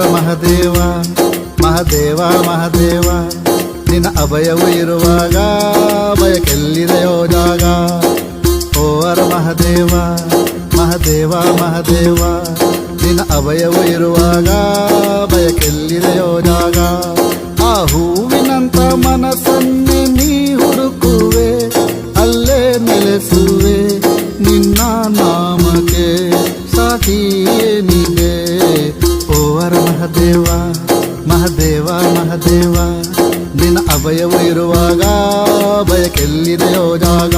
ಹರ ಮಹದೇವ ಮಹದೇವ ಮಹದೇವ ನಿನ್ನ ಅಭಯವು ಇರುವಾಗ ಬಯಕೆಲ್ಲಿದೆಯೋ ಜಾಗ. ಓ ಹರ ಮಹದೇವ ಮಹದೇವ ಮಹದೇವ ನಿನ್ನ ಅಭಯವು ಇರುವಾಗ ಬಯಕೆಲ್ಲಿದೆಯೋ ಜಾಗ. ಆ ಹೂವಿನಂತ ಮನಸ್ಸನ್ನೇ ನೀ ಹುಡುಕುವೆ, ಅಲ್ಲೇ ನೆಲೆಸುವೆ, ನಿನ್ನ ನಾಮಕ್ಕೆ ಸಾಕ್ಷಿಯೇನಿದೆ. ಓ ಹರ ಮಹದೇವ ಮಹದೇವ ಮಹದೇವ ನಿನ್ನ ಅಭಯವು ಇರುವಾಗ ಬಯಕೆಲ್ಲಿದೆಯೋ ಜಾಗ.